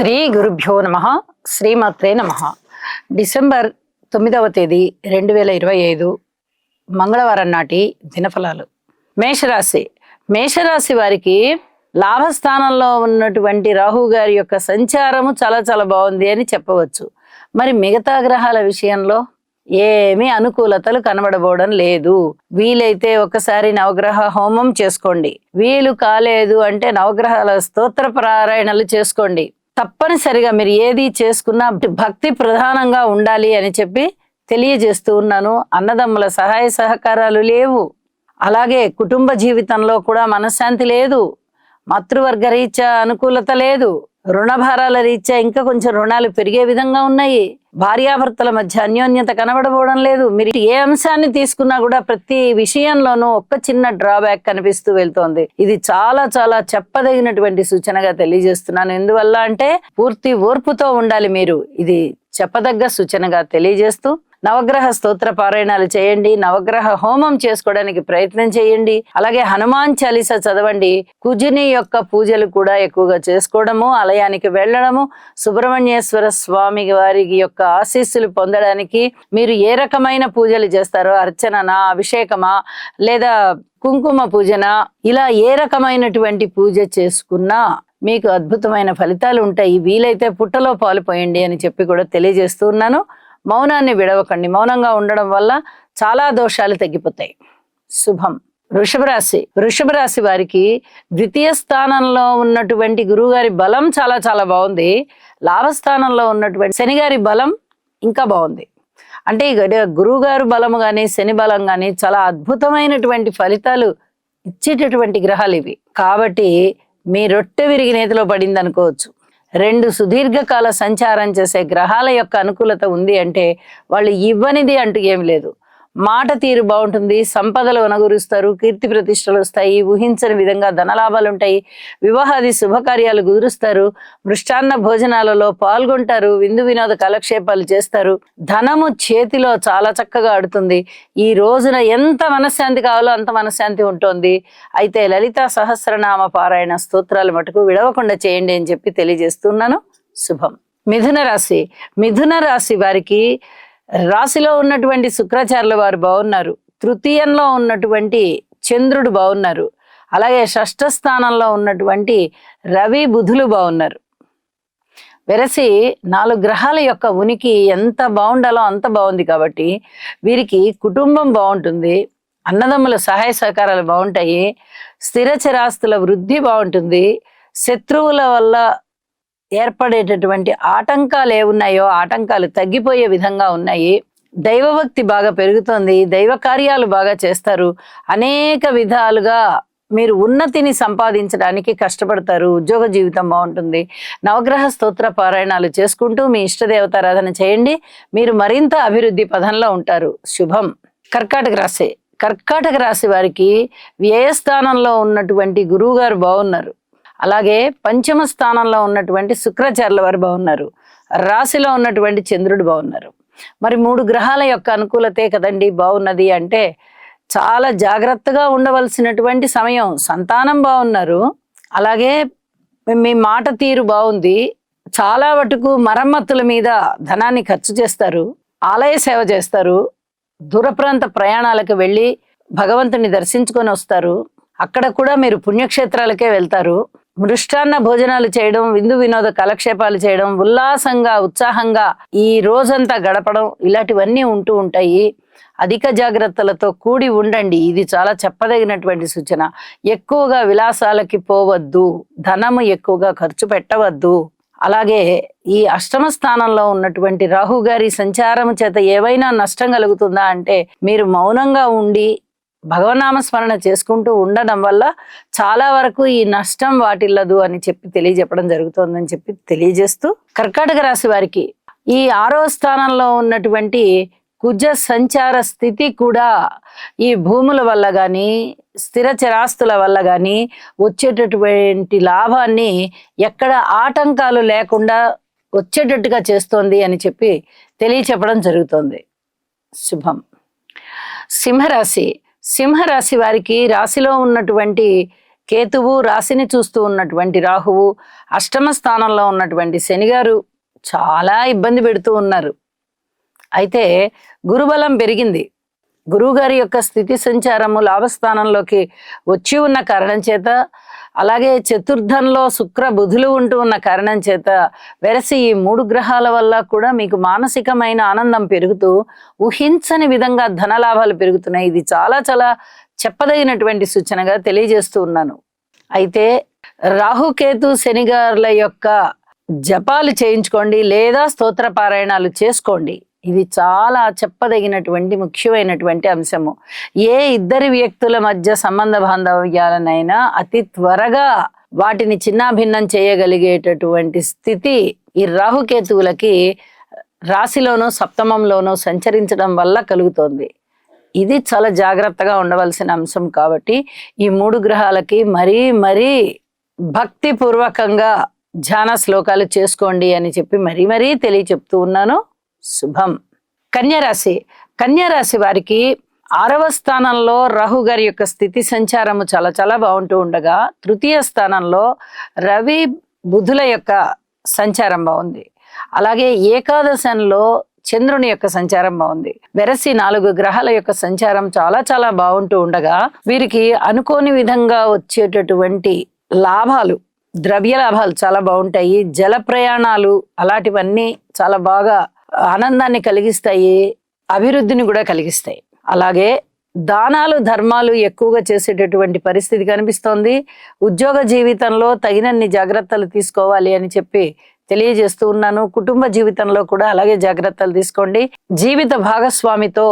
శ్రీ గురుభ్యో నమ. శ్రీమాత్రే నమ. డిసెంబర్ 9వ తేదీ 2025 మంగళవారం నాటి దినఫలాలు. మేషరాశి. మేషరాశి వారికి లాభస్థానంలో ఉన్నటువంటి రాహు గారి యొక్క సంచారము చాలా చాలా బాగుంది అని చెప్పవచ్చు. మరి మిగతా గ్రహాల విషయంలో ఏమీ అనుకూలతలు కనబడబోవడం లేదు. వీలైతే ఒకసారి నవగ్రహ హోమం చేసుకోండి. వీలు కాలేదు అంటే నవగ్రహాల స్తోత్ర పారాయణలు చేసుకోండి. తప్పనిసరిగా మీరు ఏది చేసుకున్నా భక్తి ప్రధానంగా ఉండాలి అని చెప్పి తెలియజేస్తూ ఉన్నాను. అన్నదమ్ముల సహాయ సహకారాలు లేవు. అలాగే కుటుంబ జీవితంలో కూడా మనశ్శాంతి లేదు. మాతృవర్గ రీత్యా అనుకూలత లేదు. రుణభారాల రీత్యా ఇంకా కొంచెం రుణాలు పెరిగే విధంగా ఉన్నాయి. భార్యాభర్తల మధ్య అన్యోన్యత కనబడబోవడం లేదు. మీరు ఏ అంశాన్ని తీసుకున్నా కూడా ప్రతి విషయంలోనూ ఒక్క చిన్న డ్రాబ్యాక్ కనిపిస్తూ వెళ్తోంది. ఇది చాలా చాలా చెప్పదగినటువంటి సూచనగా తెలియజేస్తున్నాను. ఎందువల్ల అంటే పూర్తి ఓర్పుతో ఉండాలి మీరు. ఇది చెప్పదగ్గ సూచనగా తెలియజేస్తూ నవగ్రహ స్తోత్ర పారాయణాలు చేయండి. నవగ్రహ హోమం చేసుకోవడానికి ప్రయత్నం చేయండి. అలాగే హనుమాన్ చాలీసా చదవండి. కుజుని యొక్క పూజలు కూడా ఎక్కువగా చేసుకోవడము, ఆలయానికి వెళ్ళడము, సుబ్రహ్మణ్యేశ్వర స్వామి వారి యొక్క ఆశీస్సులు పొందడానికి మీరు ఏ రకమైన పూజలు చేస్తారో, అర్చననా, అభిషేకమా, లేదా కుంకుమ పూజనా, ఇలా ఏ రకమైనటువంటి పూజ చేసుకున్నా మీకు అద్భుతమైన ఫలితాలు ఉంటాయి. వీలైతే పుట్టలో పాలు పోయండి అని చెప్పి కూడా తెలియజేస్తూ ఉన్నాను. మౌనాన్ని విడవకండి. మౌనంగా ఉండడం వల్ల చాలా దోషాలు తగ్గిపోతాయి. శుభం. వృషభ రాశి. వృషభ రాశి వారికి ద్వితీయ స్థానంలో ఉన్నటువంటి గురువుగారి బలం చాలా చాలా బాగుంది. లాభస్థానంలో ఉన్నటువంటి శనిగారి బలం ఇంకా బాగుంది. అంటే గురువు గారు బలము కానీ శని బలం కానీ చాలా అద్భుతమైనటువంటి ఫలితాలు ఇచ్చేటటువంటి గ్రహాలు ఇవి. కాబట్టి మీ రొట్టె విరిగి నేతిలో పడింది అనుకోవచ్చు. 2 సుదీర్ఘకాల సంచారం చేసే గ్రహాల యొక్క అనుకూలత ఉంది అంటే వాళ్ళు ఇవ్వనిది అంటూ ఏమి లేదు. మాట తీరు బాగుంటుంది. సంపదలు వనగురుస్తారు. కీర్తి ప్రతిష్టలు వస్తాయి. ఊహించని విధంగా ధనలాభాలు ఉంటాయి. వివాహాది శుభకార్యాలు కుదురుస్తారు. మృష్టాన్న భోజనాలలో పాల్గొంటారు. విందు వినోద కాలక్షేపాలు చేస్తారు. ధనము చేతిలో చాలా చక్కగా ఆడుతుంది. ఈ రోజున ఎంత మనశ్శాంతి కావాలో అంత మనశ్శాంతి ఉంటుంది. అయితే లలితా సహస్రనామ పారాయణ స్తోత్రాలు మటుకు విడవకుండా చేయండి అని చెప్పి తెలియజేస్తున్నాను. శుభం. మిథున రాశి. మిథున రాశి వారికి రాశిలో ఉన్నటువంటి శుక్రాచార్యుల వారు బాగున్నారు. తృతీయంలో ఉన్నటువంటి చంద్రుడు బాగున్నారు. అలాగే షష్ఠ స్థానంలో ఉన్నటువంటి రవి బుధులు బాగున్నారు. వెరసి 4 గ్రహాల యొక్క ఉనికి ఎంత బాగుండాలో అంత బాగుంది. కాబట్టి వీరికి కుటుంబం బాగుంటుంది. అన్నదమ్ముల సహాయ సహకారాలు బాగుంటాయి. స్థిర చరాస్తుల వృద్ధి బాగుంటుంది. శత్రువుల వల్ల ఏర్పడేటటువంటి ఆటంకాలు ఏమున్నాయో ఆటంకాలు తగ్గిపోయే విధంగా ఉన్నాయి. దైవభక్తి బాగా పెరుగుతుంది. దైవ కార్యాలు బాగా చేస్తారు. అనేక విధాలుగా మీరు ఉన్నతిని సంపాదించడానికి కష్టపడతారు. ఉద్యోగ జీవితం బాగుంటుంది. నవగ్రహ స్తోత్ర పారాయణాలు చేసుకుంటూ మీ ఇష్టదేవతారాధన చేయండి. మీరు మరింత అభివృద్ధి పదంలో ఉంటారు. శుభం. కర్కాటక రాశి. కర్కాటక రాశి వారికి వ్యయస్థానంలో ఉన్నటువంటి గురువు గారు బాగున్నారు. అలాగే పంచమ స్థానంలో ఉన్నటువంటి శుక్రాచార్యుల వారు బాగున్నారు. రాశిలో ఉన్నటువంటి చంద్రుడు బాగున్నారు. మరి 3 గ్రహాల యొక్క అనుకూలతే కదండి బాగున్నది అంటే చాలా జాగ్రత్తగా ఉండవలసినటువంటి సమయం. సంతానం బాగున్నారు. అలాగే మీ మాట తీరు బాగుంది. చాలా మటుకు మరమ్మతుల మీద ధనాన్ని ఖర్చు చేస్తారు. ఆలయ సేవ చేస్తారు. దూర ప్రాంత ప్రయాణాలకు వెళ్ళి భగవంతుని దర్శించుకొని వస్తారు. అక్కడ కూడా మీరు పుణ్యక్షేత్రాలకే వెళ్తారు. మృష్టాన్న భోజనాలు చేయడం, విందు వినోద కాలక్షేపాలు చేయడం, ఉల్లాసంగా ఉత్సాహంగా ఈ రోజంతా గడపడం, ఇలాంటివన్నీ ఉంటూ ఉంటాయి. అధిక జాగ్రత్తలతో కూడి ఉండండి. ఇది చాలా చెప్పదగినటువంటి సూచన. ఎక్కువగా విలాసాలకి పోవద్దు. ధనము ఎక్కువగా ఖర్చు పెట్టవద్దు. అలాగే ఈ అష్టమ స్థానంలో ఉన్నటువంటి రాహు గారి సంచారం చేత ఏవైనా నష్టం కలుగుతుందా అంటే మీరు మౌనంగా ఉండి భగవన్నామస్మరణ చేసుకుంటూ ఉండడం వల్ల చాలా వరకు ఈ నష్టం వాటిల్లదు అని చెప్పి తెలియజెప్పడం జరుగుతుందని చెప్పి తెలియజేస్తూ కర్కాటక రాశి వారికి ఈ 6వ స్థానంలో ఉన్నటువంటి కుజ సంచార స్థితి కూడా ఈ భూముల వల్ల కానీ స్థిర చరాస్తుల వల్ల కానీ వచ్చేటటువంటి లాభాన్ని ఎక్కడ ఆటంకాలు లేకుండా వచ్చేటట్టుగా చేస్తోంది అని చెప్పి తెలియచెప్పడం జరుగుతోంది. శుభం. సింహరాశి. సింహరాశి వారికి రాశిలో ఉన్నటువంటి కేతువు, రాశిని చూస్తూ ఉన్నటువంటి రాహువు, అష్టమ స్థానంలో ఉన్నటువంటి శనిగారు చాలా ఇబ్బంది పెడుతూ ఉన్నారు. అయితే గురుబలం పెరిగింది. గురువుగారి యొక్క స్థితి సంచారము లాభస్థానంలోకి వచ్చి ఉన్న కారణం చేత, అలాగే చతుర్థంలో శుక్ర బుధులు ఉంటూ ఉన్న కారణం చేత వెరసి ఈ 3 గ్రహాల వల్ల కూడా మీకు మానసికమైన ఆనందం పెరుగుతూ ఊహించని విధంగా ధనలాభాలు పెరుగుతున్నాయి. ఇది చాలా చాలా చెప్పదగినటువంటి సూచనగా తెలియజేస్తూ ఉన్నాను. అయితే రాహుకేతు శనిగారుల యొక్క జపాలు చేయించుకోండి లేదా స్తోత్ర పారాయణాలు చేసుకోండి. ఇది చాలా చెప్పదగినటువంటి ముఖ్యమైనటువంటి అంశము. ఏ ఇద్దరి వ్యక్తుల మధ్య సంబంధ బాంధవ్యాలనైనా అతి త్వరగా వాటిని చిన్నాభిన్నం చేయగలిగేటటువంటి స్థితి ఈ రాహుకేతువులకి రాశిలోనూ సప్తమంలోనూ సంచరించడం వల్ల కలుగుతోంది. ఇది చాలా జాగ్రత్తగా ఉండవలసిన అంశం. కాబట్టి ఈ 3 గ్రహాలకి మరీ భక్తిపూర్వకంగా ధ్యాన శ్లోకాలు చేసుకోండి అని చెప్పి మరీ తెలియచెప్తూ ఉన్నాను. శుభం. కన్యారాశి. కన్యారాశి వారికి 6వ స్థానంలో రాహు గారి యొక్క స్థితి సంచారము చాలా చాలా బాగుంటూ ఉండగా, తృతీయ స్థానంలో రవి బుధుల యొక్క సంచారం బాగుంది. అలాగే ఏకాదశంలో చంద్రుని యొక్క సంచారం బాగుంది. వెరసి 4 గ్రహాల యొక్క సంచారం చాలా చాలా బాగుంటూ ఉండగా వీరికి అనుకోని విధంగా వచ్చేటటువంటి లాభాలు, ద్రవ్య లాభాలు చాలా బాగుంటాయి. జల ప్రయాణాలు అలాంటివన్నీ చాలా బాగా ఆనందాన్ని కలిగిస్తాయి, అభివృద్ధిని కూడా కలిగిస్తాయి. అలాగే దానాలు ధర్మాలు ఎక్కువగా చేసేటటువంటి పరిస్థితి కనిపిస్తోంది. ఉద్యోగ జీవితంలో తగినన్ని జాగ్రత్తలు తీసుకోవాలి అని చెప్పి తెలియజేస్తూ ఉన్నాను. కుటుంబ జీవితంలో కూడా అలాగే జాగ్రత్తలు తీసుకోండి. జీవిత భాగస్వామితో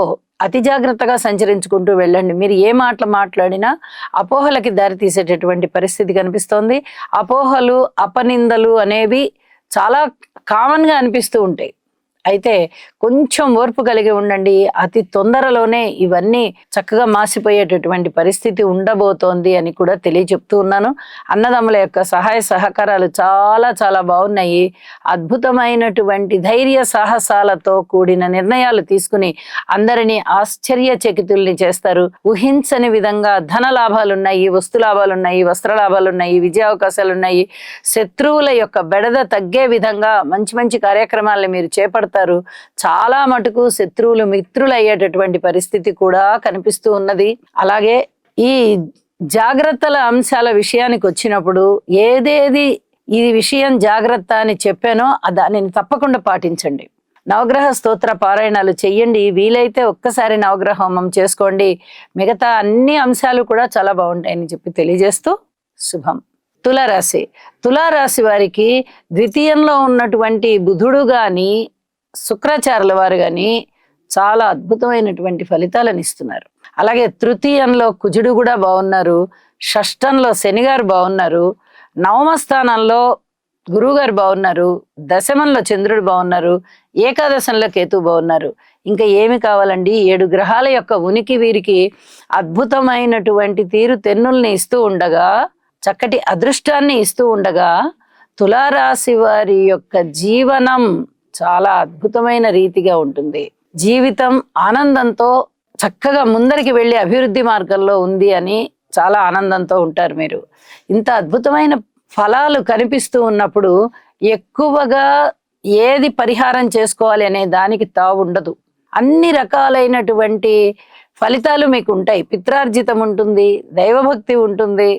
అతి జాగ్రత్తగా సంచరించుకుంటూ వెళ్ళండి. మీరు ఏ మాటలు మాట్లాడినా అపోహలకి దారి తీసేటటువంటి పరిస్థితి కనిపిస్తోంది. అపోహలు, అపనిందలు అనేవి చాలా కామన్గా అనిపిస్తూ ఉంటాయి. అయితే కొంచెం ఓర్పు కలిగి ఉండండి. అతి తొందరలోనే ఇవన్నీ చక్కగా మాసిపోయేటటువంటి పరిస్థితి ఉండబోతోంది అని కూడా తెలియచెప్తూ ఉన్నాను. అన్నదమ్ముల యొక్క సహాయ సహకారాలు చాలా చాలా బాగున్నాయి. అద్భుతమైనటువంటి ధైర్య సాహసాలతో కూడిన నిర్ణయాలు తీసుకుని అందరినీ ఆశ్చర్యచకితుల్ని చేస్తారు. ఊహించని విధంగా ధన లాభాలున్నాయి, వస్తు లాభాలున్నాయి, వస్త్ర లాభాలున్నాయి, విజయావకాశాలు ఉన్నాయి. శత్రువుల యొక్క బెడద తగ్గే విధంగా మంచి మంచి కార్యక్రమాలను మీరు చేపడతారు. చాలా మటుకు శత్రువులు మిత్రులు అయ్యేటటువంటి పరిస్థితి కూడా కనిపిస్తూ ఉన్నది. అలాగే ఈ జాగ్రత్తల అంశాల విషయానికి వచ్చినప్పుడు ఏదేది ఈ విషయం జాగ్రత్త అని చెప్పానో దానిని తప్పకుండా పాటించండి. నవగ్రహ స్తోత్ర పారాయణాలు చెయ్యండి. వీలైతే ఒక్కసారి నవగ్రహ హోమం చేసుకోండి. మిగతా అన్ని అంశాలు కూడా చాలా బాగుంటాయని చెప్పి తెలియజేస్తూ శుభం. తులారాశి. తులారాశి వారికి ద్వితీయంలో ఉన్నటువంటి బుధుడు గాని శుక్రాచార్యుల వారు గాని చాలా అద్భుతమైనటువంటి ఫలితాలను ఇస్తున్నారు. అలాగే తృతీయంలో కుజుడు కూడా బాగున్నారు. షష్టంలో శనిగారు బాగున్నారు. నవమ స్థానంలో గురువుగారు బాగున్నారు. దశమంలో చంద్రుడు బాగున్నారు. ఏకాదశంలో కేతు బాగున్నారు. ఇంకా ఏమి కావాలండి? 7 గ్రహాల యొక్క ఉనికి వీరికి అద్భుతమైనటువంటి తీరు తెన్నుల్ని ఇస్తూ ఉండగా, చక్కటి అదృష్టాన్ని ఇస్తూ ఉండగా, తులారాశి వారి యొక్క జీవనం చాలా అద్భుతమైన రీతిగా ఉంటుంది. జీవితం ఆనందంతో చక్కగా ముందరికి వెళ్ళి అభివృద్ధి మార్గంలో ఉంది అని చాలా ఆనందంతో ఉంటారు మీరు. ఇంత అద్భుతమైన ఫలాలు కనిపిస్తూ ఉన్నప్పుడు ఎక్కువగా ఏది పరిహారం చేసుకోవాలి అనే దానికి తావు ఉండదు. అన్ని రకాలైనటువంటి ఫలితాలు మీకు ఉంటాయి. పిత్రార్జితం ఉంటుంది, దైవభక్తి ఉంటుంది,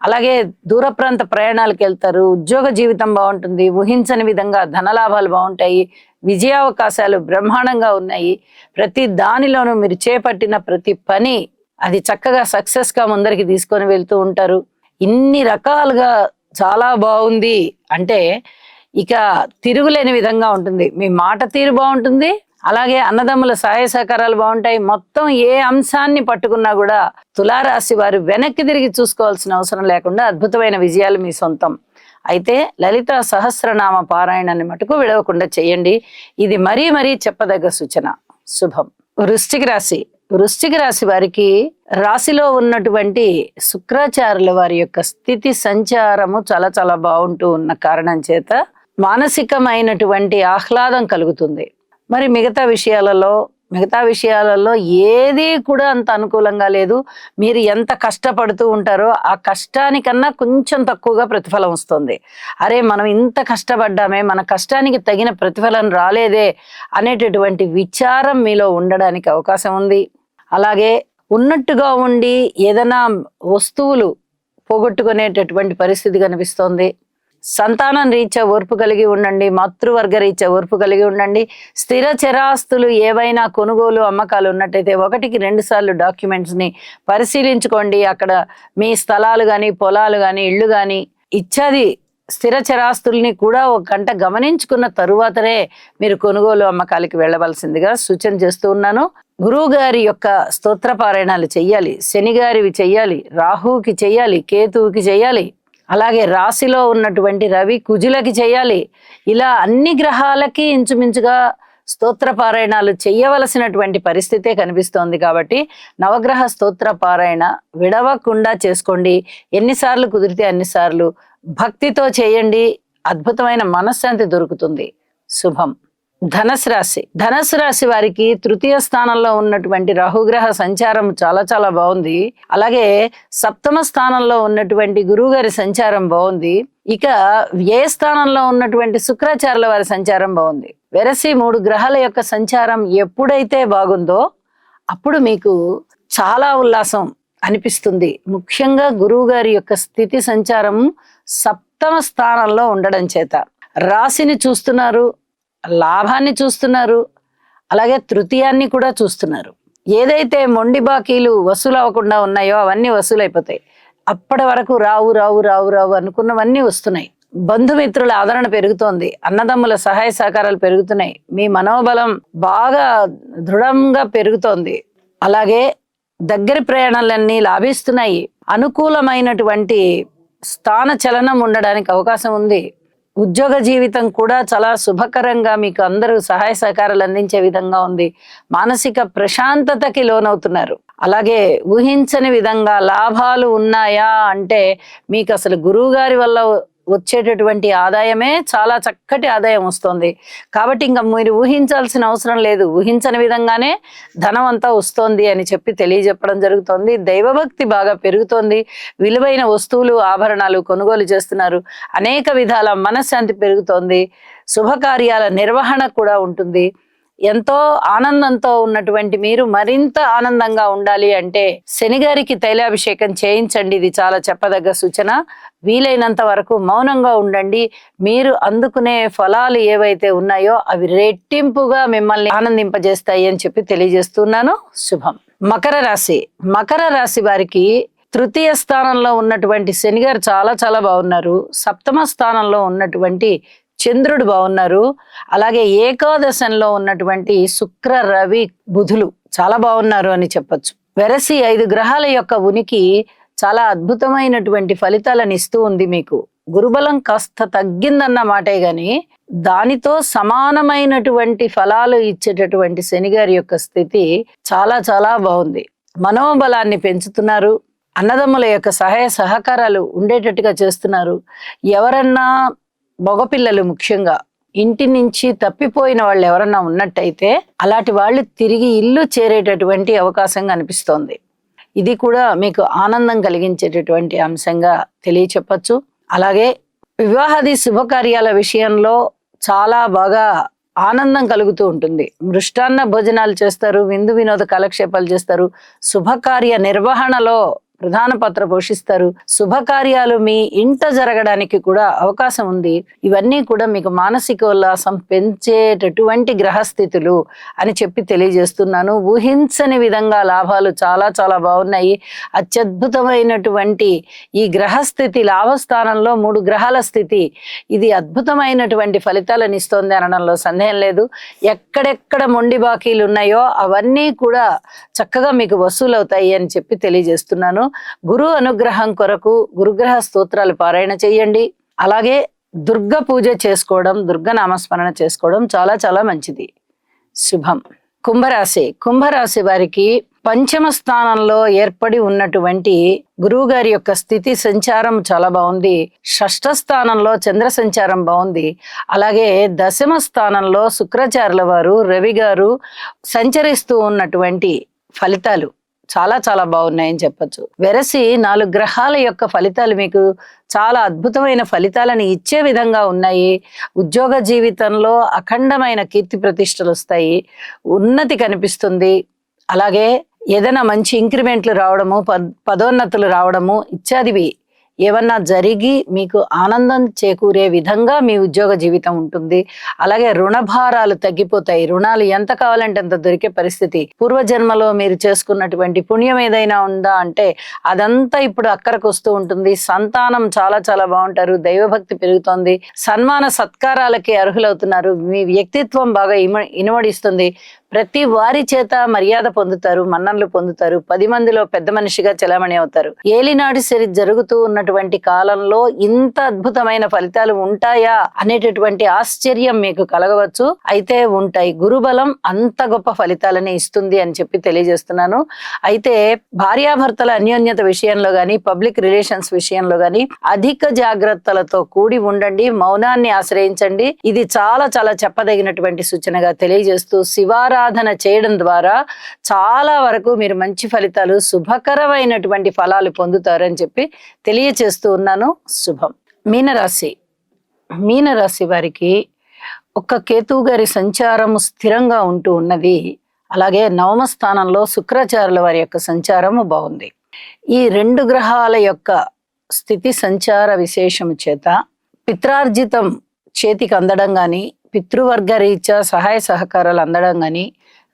అలాగే దూర ప్రాంత ప్రయాణాలకు వెళ్తారు, ఉద్యోగ జీవితం బాగుంటుంది, ఊహించని విధంగా ధనలాభాలు బాగుంటాయి, విజయావకాశాలు బ్రహ్మాండంగా ఉన్నాయి. ప్రతి దానిలోనూ మీరు చేపట్టిన ప్రతి పని అది చక్కగా సక్సెస్ గా ముందరికి తీసుకొని వెళ్తూ ఉంటారు. ఇన్ని రకాలుగా చాలా బాగుంది అంటే ఇక తిరుగులేని విధంగా ఉంటుంది. మీ మాట తీరు బాగుంటుంది, అలాగే అన్నదమ్ముల సహాయ సహకారాలు బాగుంటాయి. మొత్తం ఏ అంశాన్ని పట్టుకున్నా కూడా తులారాశి వారు వెనక్కి తిరిగి చూసుకోవాల్సిన అవసరం లేకుండా అద్భుతమైన విజయాలు మీ సొంతం. అయితే లలిత సహస్రనామ పారాయణాన్ని మటుకు విడవకుండా చేయండి. ఇది మరీ చెప్పదగ్గ సూచన. శుభం. వృశ్చిక రాశి. వృశ్చిక రాశి వారికి రాశిలో ఉన్నటువంటి శుక్రాచార్యుల వారి యొక్క స్థితి సంచారము చాలా చాలా బాగుంటూ ఉన్న కారణం చేత మానసికమైనటువంటి ఆహ్లాదం కలుగుతుంది. మరి మిగతా విషయాలలో మిగతా విషయాలలో ఏది కూడా అంత అనుకూలంగా లేదు. మీరు ఎంత కష్టపడుతూ ఉంటారో ఆ కష్టానికన్నా కొంచెం తక్కువగా ప్రతిఫలం వస్తుంది. అరే మనం ఇంత కష్టపడ్డామే, మన కష్టానికి తగిన ప్రతిఫలం రాలేదే అనేటటువంటి విచారం మీలో ఉండడానికి అవకాశం ఉంది. అలాగే ఉన్నట్టుగా ఉండి ఏదైనా వస్తువులు పోగొట్టుకునేటటువంటి పరిస్థితి కనిపిస్తోంది. సంతానం రీత్యా ఓర్పు కలిగి ఉండండి, మాతృవర్గ రీత్యా ఓర్పు కలిగి ఉండండి. స్థిర చరాస్తులు ఏవైనా కొనుగోలు అమ్మకాలు ఉన్నట్టయితే 1-2 సార్లు డాక్యుమెంట్స్ని పరిశీలించుకోండి. అక్కడ మీ స్థలాలు కానీ, పొలాలు కానీ, ఇళ్ళు కానీ ఇత్యాది స్థిర చరాస్తుల్ని కూడా ఒక గంట గమనించుకున్న తరువాతనే మీరు కొనుగోలు అమ్మకాలకి వెళ్ళవలసిందిగా సూచన చేస్తూ ఉన్నాను. గురువు గారి యొక్క స్తోత్ర పారాయణాలు చెయ్యాలి, శని గారివి చెయ్యాలి, రాహువుకి చెయ్యాలి, కేతువుకి చెయ్యాలి, అలాగే రాశిలో ఉన్నటువంటి రవి కుజులకి చేయాలి. ఇలా అన్ని గ్రహాలకి ఇంచుమించుగా స్తోత్ర పారాయణాలు చెయ్యవలసినటువంటి పరిస్థితే కనిపిస్తోంది. కాబట్టి నవగ్రహ స్తోత్ర పారాయణ విడవకుండా చేసుకోండి. ఎన్నిసార్లు కుదిరితే అన్నిసార్లు భక్తితో చేయండి. అద్భుతమైన మనశ్శాంతి దొరుకుతుంది. శుభం. ధనస్సు రాశి వారికి తృతీయ స్థానంలో ఉన్నటువంటి రాహుగ్రహ సంచారం చాలా చాలా బాగుంది. అలాగే సప్తమ స్థానంలో ఉన్నటువంటి గురువు గారి సంచారం బాగుంది. ఇక వ్యయ స్థానంలో ఉన్నటువంటి శుక్రాచార్యుల వారి సంచారం బాగుంది. వెరసి 3 గ్రహాల యొక్క సంచారం ఎప్పుడైతే బాగుందో అప్పుడు మీకు చాలా ఉల్లాసం అనిపిస్తుంది. ముఖ్యంగా గురువు గారి యొక్క స్థితి సంచారం సప్తమ స్థానంలో ఉండడం చేత రాశిని చూస్తున్నారు, లాభాన్ని చూస్తున్నారు, అలాగే తృతీయాన్ని కూడా చూస్తున్నారు. ఏదైతే మొండి బాకీలు వసూలు అవ్వకుండా ఉన్నాయో అవన్నీ వసూలైపోతాయి. అప్పటి వరకు రావు రావు రావు రావు అనుకున్నవన్నీ వస్తున్నాయి. బంధుమిత్రుల ఆదరణ పెరుగుతోంది, అన్నదమ్ముల సహాయ సహకారాలు పెరుగుతున్నాయి, మీ మనోబలం బాగా దృఢంగా పెరుగుతోంది. అలాగే దగ్గరి ప్రయాణాలన్నీ లాభిస్తున్నాయి. అనుకూలమైనటువంటి స్థాన చలనం ఉండడానికి అవకాశం ఉంది. ఉద్యోగ జీవితం కూడా చాలా శుభకరంగా మీకు అందరూ సహాయ సహకారాలు అందించే విధంగా ఉంది. మానసిక ప్రశాంతతకి లోనవుతున్నారు. అలాగే ఊహించని విధంగా లాభాలు ఉన్నాయా అంటే మీకు అసలు గురువు గారి వల్ల వచ్చేటటువంటి ఆదాయమే చాలా చక్కటి ఆదాయం వస్తుంది. కాబట్టి ఇంకా మీరు ఊహించాల్సిన అవసరం లేదు. ఊహించని విధంగానే ధనం అంతా వస్తోంది అని చెప్పి తెలియజెప్పడం జరుగుతోంది. దైవభక్తి బాగా పెరుగుతోంది. విలువైన వస్తువులు, ఆభరణాలు కొనుగోలు చేస్తున్నారు. అనేక విధాల మనశ్శాంతి పెరుగుతోంది. శుభకార్యాల నిర్వహణ కూడా ఉంటుంది. ఎంతో ఆనందంతో ఉన్నటువంటి మీరు మరింత ఆనందంగా ఉండాలి అంటే శని గారికి తైలాభిషేకం చేయించండి. ఇది చాలా చెప్పదగ్గ సూచన. వీలైనంత వరకు మౌనంగా ఉండండి. మీరు అందుకునే ఫలాలు ఏవైతే ఉన్నాయో అవి రెట్టింపుగా మిమ్మల్ని ఆనందింపజేస్తాయి అని చెప్పి తెలియజేస్తున్నాను. శుభం. మకర రాశి వారికి తృతీయ స్థానంలో ఉన్నటువంటి శని గారు చాలా చాలా బాగున్నారు. సప్తమ స్థానంలో ఉన్నటువంటి చంద్రుడు బాగున్నారు. అలాగే ఏకాదశంలో ఉన్నటువంటి శుక్ర, రవి, బుధులు చాలా బాగున్నారు అని చెప్పొచ్చు. వెరసి 5 గ్రహాల యొక్క ఉనికి చాలా అద్భుతమైనటువంటి ఫలితాలను ఇస్తూ ఉంది. మీకు గురుబలం కాస్త తగ్గిందన్న మాటే గాని దానితో సమానమైనటువంటి ఫలాలు ఇచ్చేటటువంటి శని గారి యొక్క స్థితి చాలా చాలా బాగుంది. మనోబలాన్ని పెంచుతున్నారు. అన్నదమ్ముల యొక్క సహాయ సహకారాలు ఉండేటట్టుగా చేస్తున్నారు. ఎవరన్నా మగపిల్లలు ముఖ్యంగా ఇంటి నుంచి తప్పిపోయిన వాళ్ళు ఎవరన్నా ఉన్నట్టయితే అలాంటి వాళ్ళు తిరిగి ఇల్లు చేరేటటువంటి అవకాశం కనిపిస్తోంది. ఇది కూడా మీకు ఆనందం కలిగించేటటువంటి అంశంగా తెలియచెప్పచ్చు. అలాగే వివాహాది శుభకార్యాల విషయంలో చాలా బాగా ఆనందం కలుగుతూ ఉంటుంది. మృష్టాన్న భోజనాలు చేస్తారు, విందు వినోద కాలక్షేపాలు చేస్తారు, శుభకార్య నిర్వహణలో ప్రధాన పాత్ర పోషిస్తారు. శుభకార్యాలు మీ ఇంట జరగడానికి కూడా అవకాశం ఉంది. ఇవన్నీ కూడా మీకు మానసిక ఉల్లాసం పెంచేటటువంటి గ్రహస్థితులు అని చెప్పి తెలియజేస్తున్నాను. ఊహించని విధంగా లాభాలు చాలా చాలా బాగున్నాయి. అత్యద్భుతమైనటువంటి ఈ గ్రహస్థితి, లాభస్థానంలో 3 గ్రహాల స్థితి, ఇది అద్భుతమైనటువంటి ఫలితాలను ఇస్తోంది అనడంలో సందేహం లేదు. ఎక్కడెక్కడ మొండి బాకీలు ఉన్నాయో అవన్నీ కూడా చక్కగా మీకు వసూలవుతాయి అని చెప్పి తెలియజేస్తున్నాను. గురు అనుగ్రహం కొరకు గురుగ్రహ స్తోత్రాలు పారాయణ చేయండి. అలాగే దుర్గ పూజ చేసుకోవడం, దుర్గ నామస్మరణ చేసుకోవడం చాలా చాలా మంచిది. శుభం. కుంభరాశి వారికి పంచమ స్థానంలో ఏర్పడి ఉన్నటువంటి గురువు గారి యొక్క స్థితి సంచారం చాలా బాగుంది. షష్ఠ స్థానంలో చంద్ర సంచారం బాగుంది. అలాగే దశమ స్థానంలో శుక్రాచార్యుల వారు రవి గారు సంచరిస్తూ ఉన్నటువంటి ఫలితాలు చాలా చాలా బాగున్నాయని చెప్పొచ్చు. వెరసి 4 గ్రహాల యొక్క ఫలితాలు మీకు చాలా అద్భుతమైన ఫలితాలను ఇచ్చే విధంగా ఉన్నాయి. ఉద్యోగ జీవితంలో అఖండమైన కీర్తి ప్రతిష్టలు వస్తాయి, ఉన్నతి కనిపిస్తుంది. అలాగే ఏదైనా మంచి ఇంక్రిమెంట్లు రావడము, పదోన్నతులు రావడము ఇత్యాదివి ఏమన్నా జరిగి మీకు ఆనందం చేకూరే విధంగా మీ ఉద్యోగ జీవితం ఉంటుంది. అలాగే రుణభారాలు తగ్గిపోతాయి. రుణాలు ఎంత కావాలంటే అంత దొరికే పరిస్థితి. పూర్వజన్మలో మీరు చేసుకున్నటువంటి పుణ్యం ఏదైనా ఉందా అంటే అదంతా ఇప్పుడు అక్కరకు వస్తూ ఉంటుంది. సంతానం చాలా చాలా బాగుంటారు, దైవభక్తి పెరుగుతోంది, సన్మాన సత్కారాలకి అర్హులవుతున్నారు, మీ వ్యక్తిత్వం బాగా ఇనుమడిస్తుంది, ప్రతి వారి చేత మర్యాద పొందుతారు, మన్ననలు పొందుతారు, 10 మందిలో పెద్ద మనిషిగా చెలామణి అవుతారు. ఏలినాటి సరి జరుగుతూ ఉన్నటువంటి కాలంలో ఇంత అద్భుతమైన ఫలితాలు ఉంటాయా అనేటటువంటి ఆశ్చర్యం మీకు కలగవచ్చు. అయితే ఉంటాయి. గురుబలం అంత గొప్ప ఫలితాలని ఇస్తుంది అని చెప్పి తెలియజేస్తున్నాను. అయితే భార్యాభర్తల అన్యోన్యత విషయంలో గాని, పబ్లిక్ రిలేషన్స్ విషయంలో గాని అధిక జాగ్రత్తలతో కూడి ఉండండి, మౌనాన్ని ఆశ్రయించండి. ఇది చాలా చాలా చెప్పదగినటువంటి సూచనగా తెలియజేస్తూ శివారాధన చేయడం ద్వారా చాలా వరకు మీరు మంచి ఫలితాలు, శుభకరమైనటువంటి ఫలాలు పొందుతారని చెప్పి తెలియచేస్తూ ఉన్నాను. శుభం. మీనరాశి వారికి ఒక్క కేతువు గారి సంచారము స్థిరంగా ఉంటూ ఉన్నది. అలాగే 9వ స్థానంలో శుక్రాచార్యుల వారి యొక్క సంచారము బాగుంది. ఈ 2 గ్రహాల యొక్క స్థితి సంచార విశేషము చేత పిత్రార్జితం చేతికి అందడం గాని, పితృవర్గ రీత్యా సహాయ సహకారాలు అందడం గాని,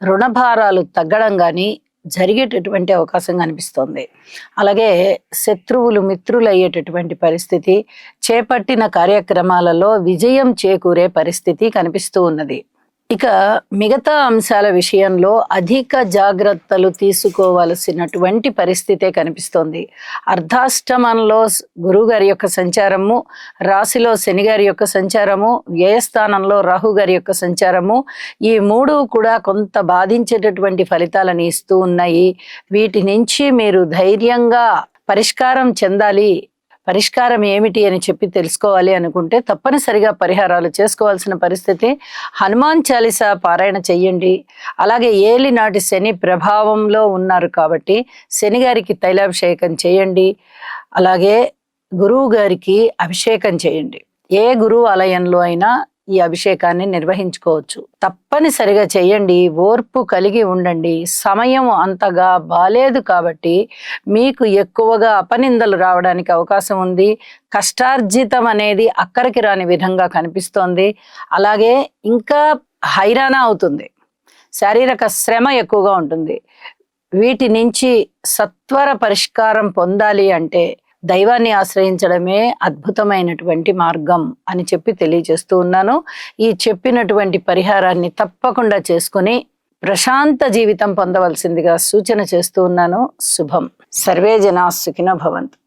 రుణభారాలు తగ్గడం గాని జరిగేటటువంటి అవకాశం కనిపిస్తోంది. అలాగే శత్రువులు మిత్రులు అయ్యేటటువంటి పరిస్థితి, చేపట్టిన కార్యక్రమాలలో విజయం చేకూరే పరిస్థితి కనిపిస్తూ ఉన్నది. ఇక మిగతా అంశాల విషయంలో అధిక జాగ్రత్తలు తీసుకోవలసినటువంటి పరిస్థితే కనిపిస్తోంది. అర్ధాష్టమంలో గురువు గారి యొక్క సంచారము, రాశిలో శని గారి యొక్క సంచారము, వ్యయస్థానంలో రాహు గారి యొక్క సంచారము, ఈ 3 కూడా కొంత బాధించేటటువంటి ఫలితాలను ఇస్తూ ఉన్నాయి. వీటి నుంచి మీరు ధైర్యంగా పరిష్కారం చెందాలి. పరిష్కారం ఏమిటి అని చెప్పి తెలుసుకోవాలి అనుకుంటే తప్పనిసరిగా పరిహారాలు చేసుకోవాల్సిన పరిస్థితి. హనుమాన్ చాలీసా పారాయణ చెయ్యండి. అలాగే ఏలినాటి శని ప్రభావంలో ఉన్నారు కాబట్టి శని గారికి తైలాభిషేకం చేయండి. అలాగే గురువు గారికి అభిషేకం చేయండి. ఏ గురువు ఆలయంలో అయినా ఈ అభిషేకాన్ని నిర్వహించుకోవచ్చు. తప్పనిసరిగా చేయండి. ఓర్పు కలిగి ఉండండి. సమయం అంతగా బాలేదు కాబట్టి మీకు ఎక్కువగా అపనిందలు రావడానికి అవకాశం ఉంది. కష్టార్జితం అనేది అక్కడికి రాని విధంగా కనిపిస్తోంది. అలాగే ఇంకా హైరాణ అవుతుంది. శారీరక శ్రమ ఎక్కువగా ఉంటుంది. వీటి నుంచి సత్వర పరిష్కారం పొందాలి అంటే దైవాన్ని ఆశ్రయించడమే అద్భుతమైనటువంటి మార్గం అని చెప్పి తెలియజేస్తూ ఉన్నాను. ఈ చెప్పినటువంటి పరిహారాన్ని తప్పకుండా చేసుకుని ప్రశాంత జీవితం పొందవలసిందిగా సూచన చేస్తూ ఉన్నాను. శుభం. సర్వే జనా సుఖినో భవంతు.